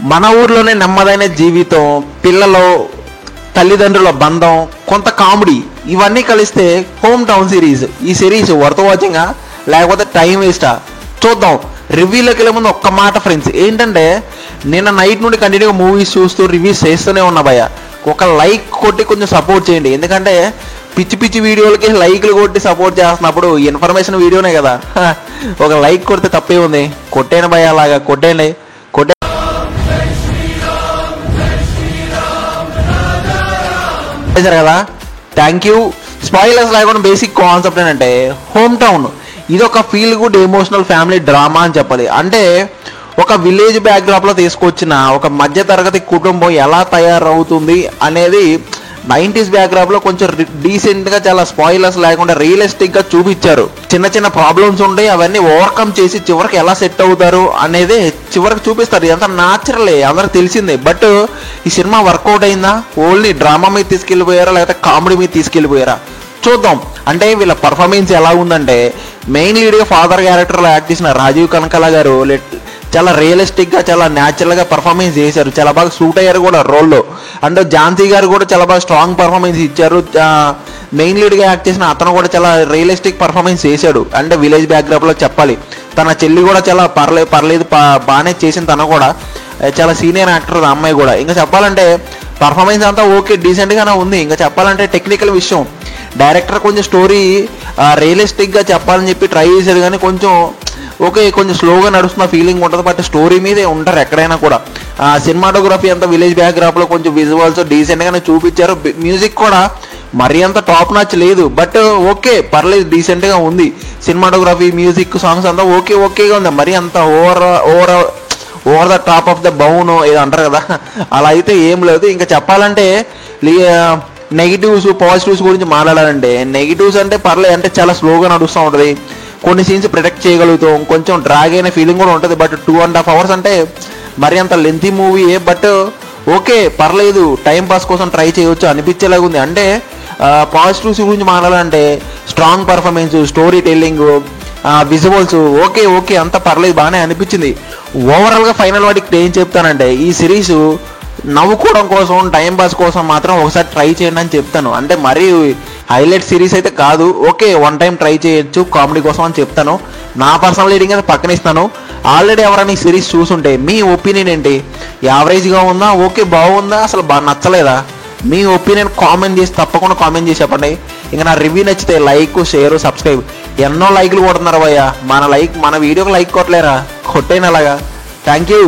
మన ఊర్లోనే నెమ్మదైన జీవితం, పిల్లలు, తల్లిదండ్రుల బంధం, కొంత కామెడీ ఇవన్నీ కలిస్తే హోమ్ టౌన్ సిరీస్. ఈ సిరీస్ వర్త్ వాచింగా లేకపోతే టైం వేస్టా చూద్దాం. రివ్యూలోకి వెళ్ళే ముందు ఒక్క మాట ఫ్రెండ్స్, ఏంటంటే నిన్న నైట్ నుండి కంటిన్యూగా మూవీస్ చూస్తూ రివ్యూస్ చేస్తూనే ఉన్నా భయ్య. ఒక లైక్ కొట్టి కొంచెం సపోర్ట్ చేయండి. ఎందుకంటే పిచ్చి పిచ్చి వీడియోలకి లైక్లు కొట్టి సపోర్ట్ చేస్తున్నప్పుడు ఇన్ఫర్మేషన్ వీడియోనే కదా. ఒక లైక్ కొడితే తప్పే ఉంది. కొట్టేయండి భయ్య, అలాగా కొట్టేయండి. కదా, థ్యాంక్ యూ. స్పాయిలర్స్ లేకుండా బేసిక్ కాన్సెప్ట్ ఏంటంటే హోమ్ టౌన్ ఇది ఒక feel good emotional family drama అని చెప్పాలి. అంటే ఒక విలేజ్ బ్యాక్డ్రాప్లో తీసుకొచ్చిన ఒక మధ్యతరగతి కుటుంబం ఎలా తయారవుతుంది అనేది 90s బ్యాక్డ్రాప్లో కొంచెం డీసెంట్గా, చాలా స్పాయిలర్స్ లేకుండా రియలిస్టిక్గా చూపించారు. చిన్న చిన్న ప్రాబ్లమ్స్ ఉంటాయి, అవన్నీ ఓవర్కమ్ చేసి చివరికి ఎలా సెట్ అవుతారు అనేది చివరికి చూపిస్తారు. ఇదంతా న్యాచురలే, అందరికి తెలిసిందే. బట్ ఈ సినిమా వర్కౌట్ అయిందా, ఓన్లీ డ్రామా మీద తీసుకెళ్ళిపోయారా లేకపోతే కామెడీ మీద తీసుకెళ్ళిపోయారా చూద్దాం. అంటే వీళ్ళ పర్ఫార్మెన్స్ ఎలా ఉందంటే, మెయిన్ లీడ్గా ఫాదర్ క్యారెక్టర్లో యాక్ట్ చేసిన రాజీవ్ కనకాల గారు చాలా రియలిస్టిక్గా, చాలా న్యాచురల్గా పర్ఫార్మెన్స్ చేశారు. చాలా బాగా సూట్ అయ్యారు కూడా రోల్లో. అండ్ ఝాన్సీ గారు కూడా చాలా బాగా స్ట్రాంగ్ పర్ఫార్మెన్స్ ఇచ్చారు. మెయిన్ లీడ్గా యాక్ట్ చేసిన అతను కూడా చాలా రియలిస్టిక్ పర్ఫార్మెన్స్ చేశాడు. అంటే విలేజ్ బ్యాక్డ్రాప్లో చెప్పాలి. తన చెల్లి కూడా చాలా పర్లేదు బాగానే చేసిన. తను కూడా చాలా సీనియర్ యాక్టర్ అమ్మాయి కూడా. ఇంకా చెప్పాలంటే పర్ఫార్మెన్స్ అంతా ఓకే, డీసెంట్గానే ఉంది. ఇంకా చెప్పాలంటే టెక్నికల్ విషయం, డైరెక్టర్ కొంచెం స్టోరీ రియలిస్టిక్గా చెప్పాలని చెప్పి ట్రై చేశారు, కానీ కొంచెం ఓకే కొంచెం స్లోగా నడుస్తున్న ఫీలింగ్ ఉంటుంది. బట్ స్టోరీ మీదే ఉంటారు ఎక్కడైనా కూడా. సినిమాటోగ్రఫీ అంతా విలేజ్ బ్యాక్డ్రాప్లో కొంచెం విజువల్స్ డీసెంట్గానే చూపించారు. మ్యూజిక్ కూడా మరీ అంత టాప్ నాచ్ లేదు, బట్ ఓకే పర్లేదు, డీసెంట్గా ఉంది. సినిమాటోగ్రఫీ, మ్యూజిక్, సాంగ్స్ అంతా ఓకేగా ఉంది. మరీ అంత over the top of the bound ఏదో అంటారు కదా, అలా అయితే ఏం లేదు. ఇంకా చెప్పాలంటే నెగిటివ్స్ పాజిటివ్స్ గురించి మాట్లాడాలంటే, నెగిటివ్స్ అంటే పర్లేదు, అంటే చాలా స్లోగా నడుస్తూ ఉంటుంది. కొన్ని సీన్స్ ప్రొటెక్ట్ చేయగలుగుతాం, కొంచెం డ్రాగ్ అయిన ఫీలింగ్ కూడా ఉంటుంది. బట్ 2.5 hours అంటే మరి అంత లెంతీ మూవీయే, బట్ ఓకే పర్లేదు, టైం పాస్ కోసం ట్రై చేయవచ్చు అనిపించేలాగా ఉంది. అంటే పాజిటివ్స్ గురించి మాట్లాడాలంటే strong performance, story telling, visuals okay అంతా పర్లేదు, బాగానే అనిపించింది. ఓవరాల్గా ఫైనల్ వాటికి ఏం చెప్తానంటే, ఈ సిరీస్ నవ్వుకోవడం కోసం, టైం పాస్ కోసం మాత్రం ఒకసారి ట్రై చేయండి అని చెప్తాను. అంటే మరీ హైలైట్ సిరీస్ అయితే కాదు, ఓకే వన్ టైం ట్రై చేయొచ్చు కామెడీ కోసం అని చెప్తాను. నా పర్సనల్ రీడింగ్ అయితే పక్కన ఇస్తాను. ఆల్రెడీ ఎవరైనా ఈ సిరీస్ చూసుంటే మీ ఒపీనియన్ ఏంటి? యావరేజ్గా ఉందా, ఓకే బాగుందా, అసలు బాగా నచ్చలేదా? మీ ఒపీనియన్ కామెంట్ చేసి తప్పకుండా కామెంట్ చేసి చెప్పండి. ఇంకా నా రివ్యూ నచ్చితే లైక్, షేర్, సబ్స్క్రైబ్. ఎన్నో లైక్లు కొడుతున్నారు భయ్య, మన వీడియోకి లైక్ కొట్టలేరా? కొట్టేనా అలాగా. Thank you.